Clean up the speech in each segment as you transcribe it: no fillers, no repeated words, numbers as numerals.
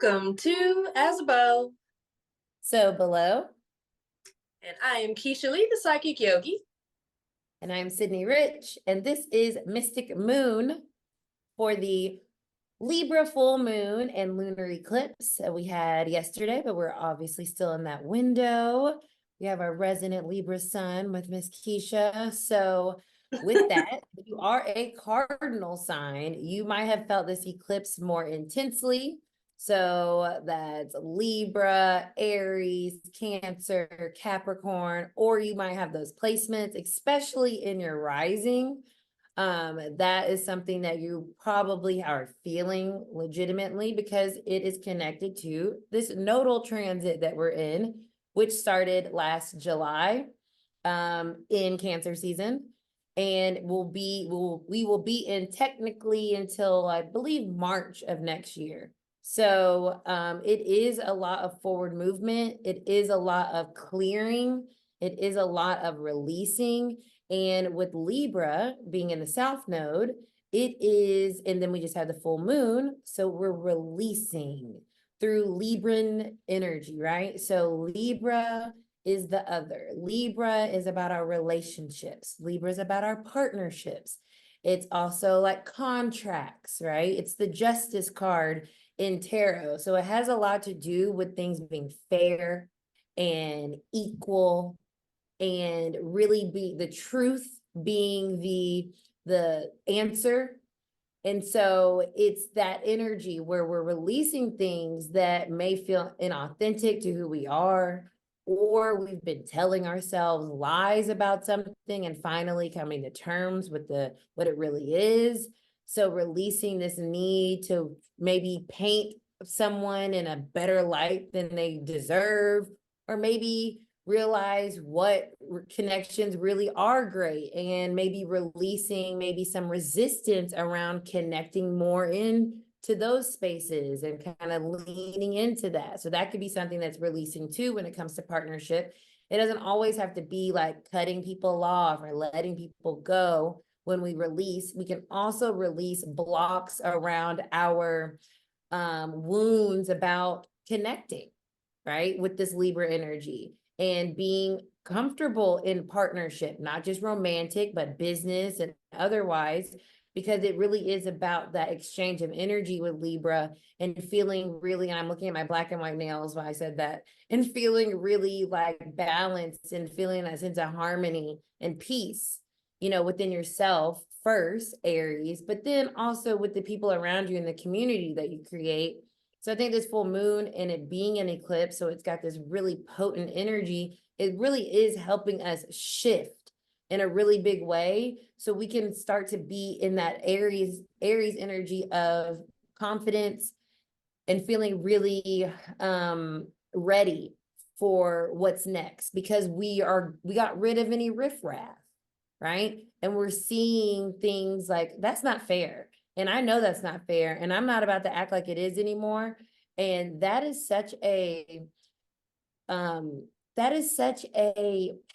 Welcome to As Above. So below. And I am Kisha Lee, the Psychic Yogi. And I'm Cidnee Rich, and this is Mystic Moon for the Libra full moon and lunar eclipse that we had yesterday, but we're obviously still in that window. We have our resident Libra sun with Miss Kisha. So with that, if you are a cardinal sign, you might have felt this eclipse more intensely. So that's Libra, Aries, Cancer, Capricorn, or you might have those placements, especially in your rising. That is something that you probably are feeling legitimately because it is connected to this nodal transit that we're in, which started last July in Cancer season. And we will be in technically until I believe March of next year. So it is a lot of forward movement. It is a lot of clearing. It is a lot of releasing. And with Libra being in the South Node, it is, and then we just have the full moon. So we're releasing through Libran energy, right? So Libra is the other. Libra is about our relationships. Libra is about our partnerships. It's also like contracts, right? It's the Justice card in tarot. So it has a lot to do with things being fair and equal and really be the truth being the answer. And so it's that energy where we're releasing things that may feel inauthentic to who we are, or we've been telling ourselves lies about something and finally coming to terms with what it really is. So releasing this need to maybe paint someone in a better light than they deserve, or maybe realize what connections really are great, and maybe releasing maybe some resistance around connecting more in to those spaces and kind of leaning into that. So that could be something that's releasing too when it comes to partnership. It doesn't always have to be like cutting people off or letting people go. When we release, we can also release blocks around our wounds about connecting, right, with this Libra energy and being comfortable in partnership, not just romantic, but business and otherwise, because it really is about that exchange of energy with Libra and feeling really, and I'm looking at my black and white nails when I said that, and feeling really like balanced and feeling that sense of harmony and peace, within yourself first, Aries, but then also with the people around you in the community that you create. So I think this full moon and it being an eclipse, so it's got this really potent energy, it really is helping us shift in a really big way. So we can start to be in that Aries energy of confidence and feeling really ready for what's next, because we got rid of any riffraff, right? And we're seeing things like, that's not fair. And I know that's not fair. And I'm not about to act like it is anymore. And that is such a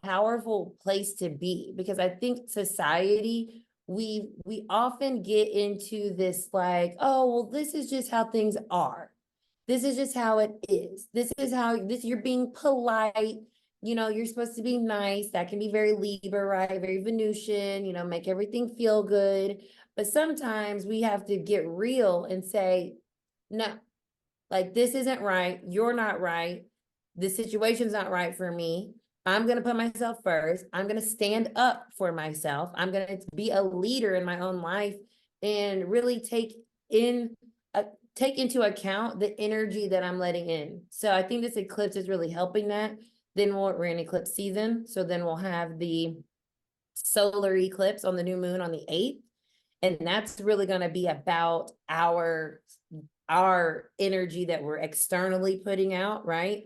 powerful place to be, because I think society, we often get into this like, oh, well, this is just how things are. This is just how it is. This is how you're being polite. You're supposed to be nice. That can be very Libra, right? Very Venusian, make everything feel good. But sometimes we have to get real and say, no, like this isn't right. You're not right. The situation's not right for me. I'm going to put myself first. I'm going to stand up for myself. I'm going to be a leader in my own life and really take into account the energy that I'm letting in. So I think this eclipse is really helping that. Then we're in eclipse season. So then we'll have the solar eclipse on the new moon on the 8th. And that's really going to be about our energy that we're externally putting out, right?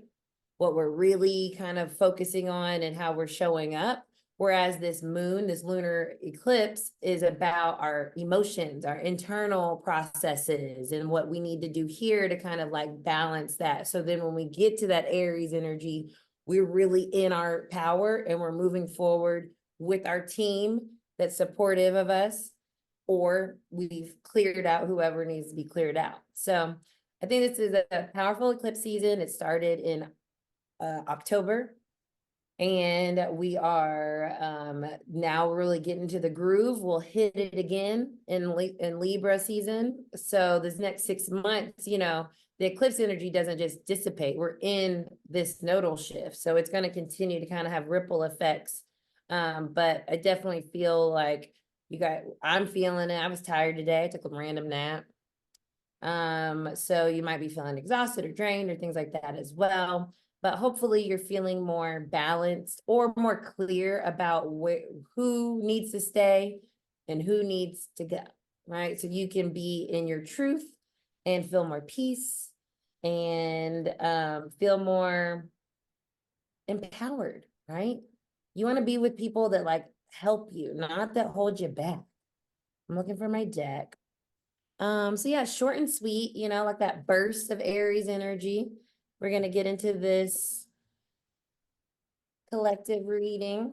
What we're really kind of focusing on and how we're showing up. Whereas this lunar eclipse is about our emotions, our internal processes, and what we need to do here to kind of like balance that. So then when we get to that Aries energy, we're really in our power and we're moving forward with our team that's supportive of us, or we've cleared out whoever needs to be cleared out. So I think this is a powerful eclipse season. It started in October. And we are now really getting to the groove. We'll hit it again in Libra season. So this next 6 months, you know, the eclipse energy doesn't just dissipate. We're in this nodal shift. So it's going to continue to kind of have ripple effects. But I definitely feel like I'm feeling it. I was tired today. I took a random nap. So you might be feeling exhausted or drained or things like that as well. But hopefully you're feeling more balanced or more clear about who needs to stay and who needs to go, right? So you can be in your truth and feel more peace and feel more empowered, right? You want to be with people that like help you, not that hold you back. I'm looking for my deck. So yeah, short and sweet, you know, like that burst of Aries energy. We're going to get into this collective reading.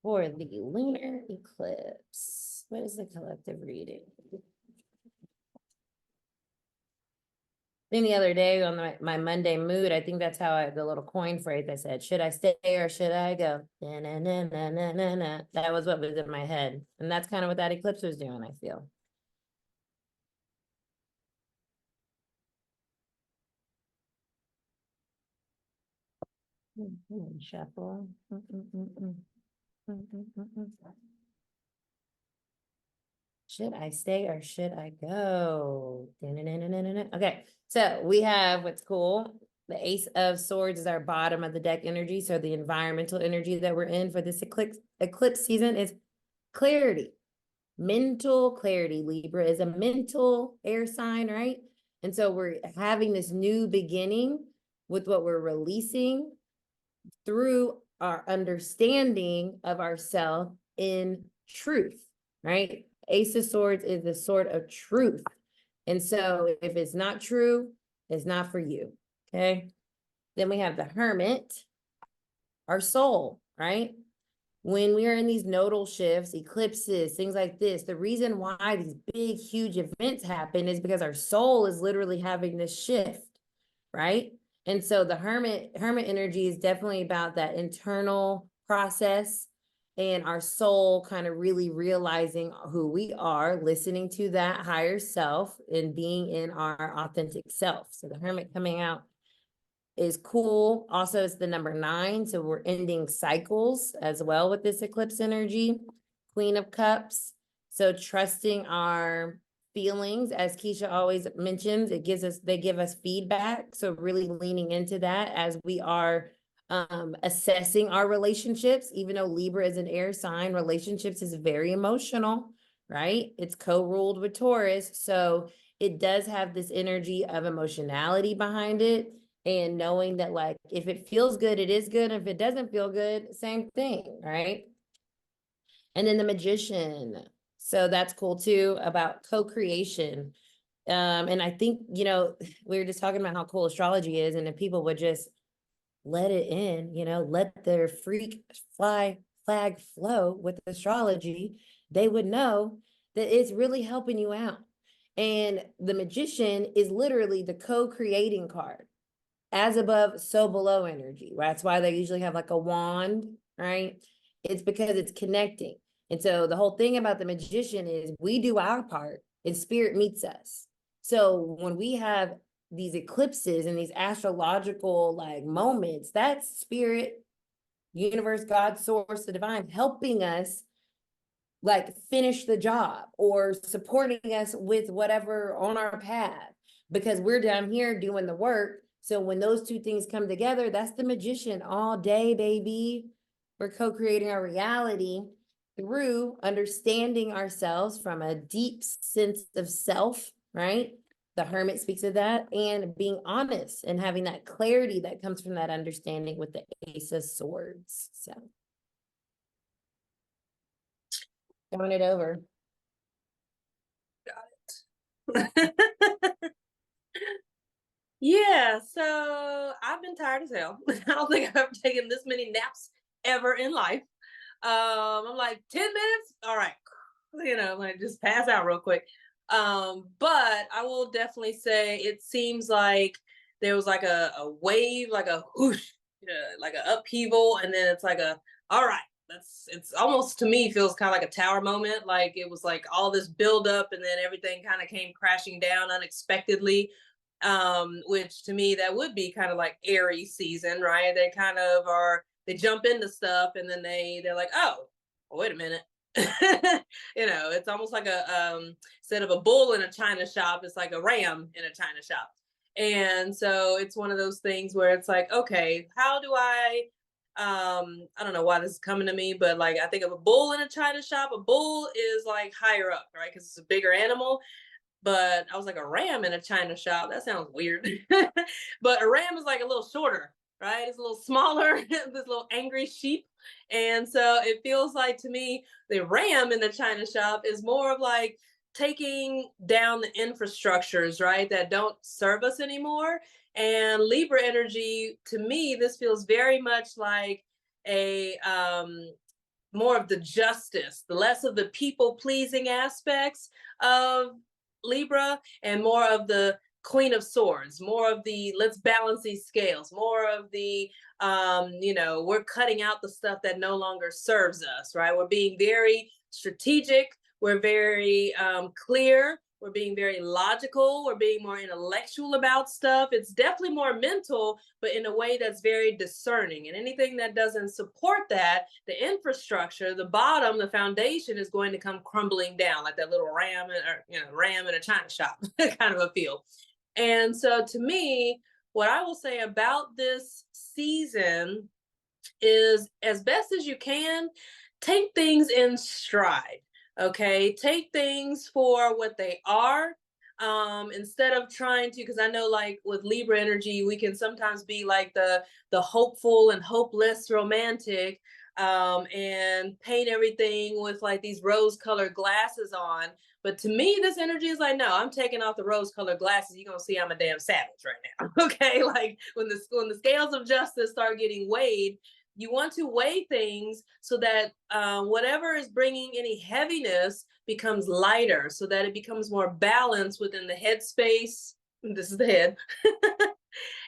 For the lunar eclipse. What is the collective reading? I think the other day on my Monday mood, I think that's how the little coin phrase I said, should I stay or should I go? Na, na, na, na, na, na, na. That was what was in my head. And that's kind of what that eclipse was doing, I feel. Shuffle. Should I stay or should I go? Okay, so we have what's cool. The Ace of Swords is our bottom of the deck energy. So the environmental energy that we're in for this eclipse season is clarity, mental clarity. Libra is a mental air sign, right? And so we're having this new beginning with what we're releasing through our understanding of ourselves in truth, right? Ace of Swords is the sword of truth. And so if it's not true, it's not for you, okay? Then we have the Hermit, our soul, right? When we are in these nodal shifts, eclipses, things like this, the reason why these big, huge events happen is because our soul is literally having this shift, right? And so the hermit energy is definitely about that internal process and our soul kind of really realizing who we are, listening to that higher self and being in our authentic self. So the hermit coming out is cool. Also, it's the number 9. So we're ending cycles as well with this eclipse energy. Queen of Cups. So trusting our feelings, as Kisha always mentions, they give us feedback. So really leaning into that as we are assessing our relationships. Even though Libra is an air sign, relationships is very emotional, right? It's co-ruled with Taurus. So it does have this energy of emotionality behind it. And knowing that, like, if it feels good, it is good. If it doesn't feel good, same thing, right? And then the Magician. So that's cool too, about co-creation. And I think, you know, we were just talking about how cool astrology is, and if people would just let it in, you know, let their freak flag flow with astrology, they would know that it's really helping you out. And the Magician is literally the co-creating card. As above, so below energy. That's why they usually have like a wand, right? It's because it's connecting. And so the whole thing about the Magician is we do our part and spirit meets us. So when we have these eclipses and these astrological like moments, that's spirit, universe, God, source, the divine helping us like finish the job or supporting us with whatever on our path, because we're down here doing the work. So when those two things come together, that's the Magician all day, baby. We're co-creating our reality through understanding ourselves from a deep sense of self, right? The Hermit speaks of that, and being honest and having that clarity that comes from that understanding with the Ace of Swords. So throwing it over. Yeah, so I've been tired as hell. I don't think I've ever taken this many naps ever in life. I'm like 10 minutes. All right, like just pass out real quick. But I will definitely say it seems like there was like a wave, like a whoosh, like an upheaval, and then it's like a all right. It's almost to me feels kind of like a tower moment. Like it was like all this build up, and then everything kind of came crashing down unexpectedly. Which to me that would be kind of like Aries season, right? They kind of are they jump into stuff, and then they're like, oh, well, wait a minute. It's almost like a instead of a bull in a china shop, it's like a ram in a china shop. And so it's one of those things where it's like, okay, how do I don't know why this is coming to me, but like I think of a bull in a china shop. A bull is like higher up, right? Because it's a bigger animal. But I was like, a ram in a china shop, that sounds weird. But a ram is like a little shorter, right? It's a little smaller, this little angry sheep. And so it feels like to me, the ram in the china shop is more of like taking down the infrastructures, right, that don't serve us anymore. And Libra energy, to me, this feels very much like a more of the justice, the less of the people pleasing aspects of Libra, and more of the Queen of Swords, more of the let's balance these scales, more of the we're cutting out the stuff that no longer serves us, right? We're being very strategic, we're very clear, we're being very logical, we're being more intellectual about stuff. It's definitely more mental, but in a way that's very discerning. And anything that doesn't support that, the infrastructure, the bottom, the foundation is going to come crumbling down like that little ram in a china shop kind of a feel. And so to me, what I will say about this season is as best as you can, take things in stride. Okay, take things for what they are, instead of trying to, because I know like with Libra energy we can sometimes be like the hopeful and hopeless romantic, and paint everything with like these rose colored glasses on. But to me this energy is like, no, I'm taking off the rose colored glasses, you're gonna see I'm a damn savage right now. Okay, like when the scales of justice start getting weighed, you want to weigh things so that whatever is bringing any heaviness becomes lighter, so that it becomes more balanced within the head space. This is the head.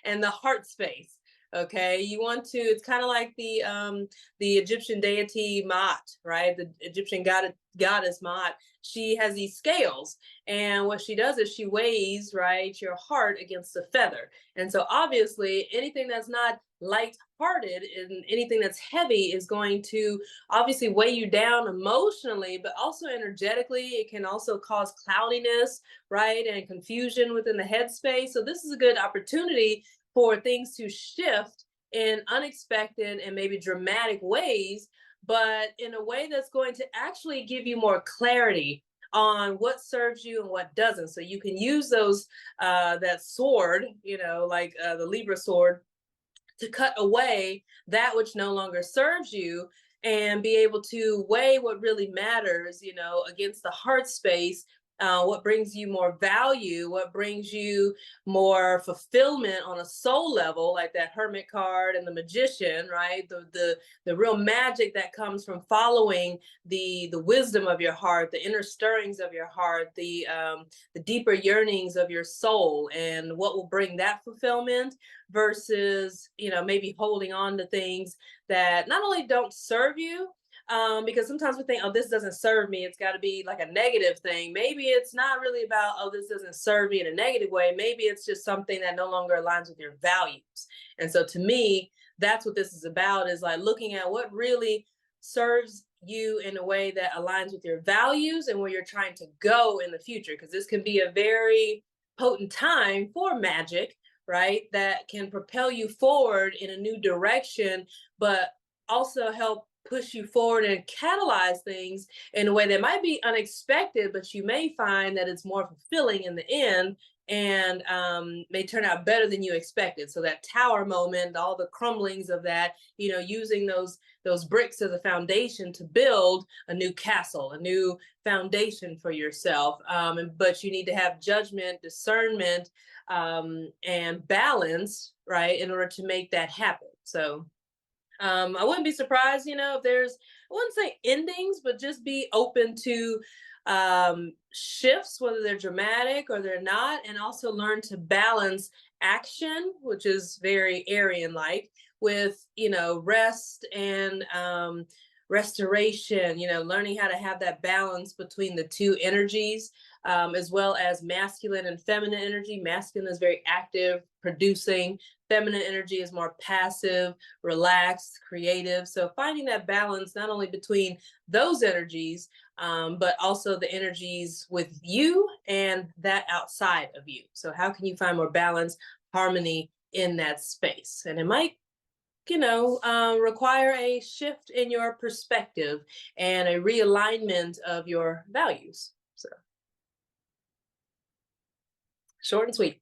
And the heart space. Okay, you want to. It's kind of like the Egyptian deity Maat, right? The Egyptian goddess Maat. She has these scales, and what she does is she weighs, right, your heart against a feather. And so obviously anything that's not light-hearted and anything that's heavy is going to obviously weigh you down emotionally, but also energetically. It can also cause cloudiness, right, and confusion within the headspace. So this is a good opportunity for things to shift in unexpected and maybe dramatic ways, but in a way that's going to actually give you more clarity on what serves you and what doesn't. So you can use those that sword, like the Libra sword, to cut away that which no longer serves you, and be able to weigh what really matters, against the heart space. What brings you more value, what brings you more fulfillment on a soul level, like that Hermit card and the Magician, right? The real magic that comes from following the wisdom of your heart, the inner stirrings of your heart, the deeper yearnings of your soul, and what will bring that fulfillment versus maybe holding on to things that not only don't serve you, because sometimes we think, oh, this doesn't serve me, it's got to be like a negative thing. Maybe it's not really about, oh, this doesn't serve me in a negative way. Maybe it's just something that no longer aligns with your values. And so to me, that's what this is about, is like looking at what really serves you in a way that aligns with your values and where you're trying to go in the future, because this can be a very potent time for magic, right, that can propel you forward in a new direction, but also help push you forward and catalyze things in a way that might be unexpected, but you may find that it's more fulfilling in the end, and may turn out better than you expected. So that tower moment, all the crumblings of that, using those bricks as a foundation to build a new castle, a new foundation for yourself. But you need to have judgment, discernment, and balance, right, in order to make that happen. So I wouldn't be surprised, if there's, I wouldn't say endings, but just be open to shifts, whether they're dramatic or they're not, and also learn to balance action, which is very Aryan like, with, rest and restoration, learning how to have that balance between the two energies, as well as masculine and feminine energy. Masculine is very active, producing. Feminine energy is more passive, relaxed, creative. So finding that balance not only between those energies, but also the energies with you and that outside of you. So how can you find more balance, harmony in that space? And it might, require a shift in your perspective and a realignment of your values. So short and sweet.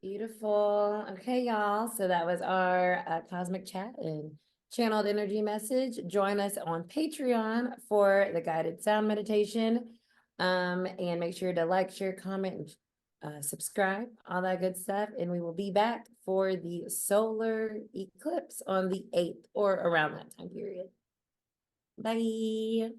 Beautiful. Okay, y'all. So that was our cosmic chat and channeled energy message. Join us on Patreon for the guided sound meditation. And make sure to like, share, comment, and subscribe, all that good stuff. And we will be back for the solar eclipse on the 8th or around that time period. Bye.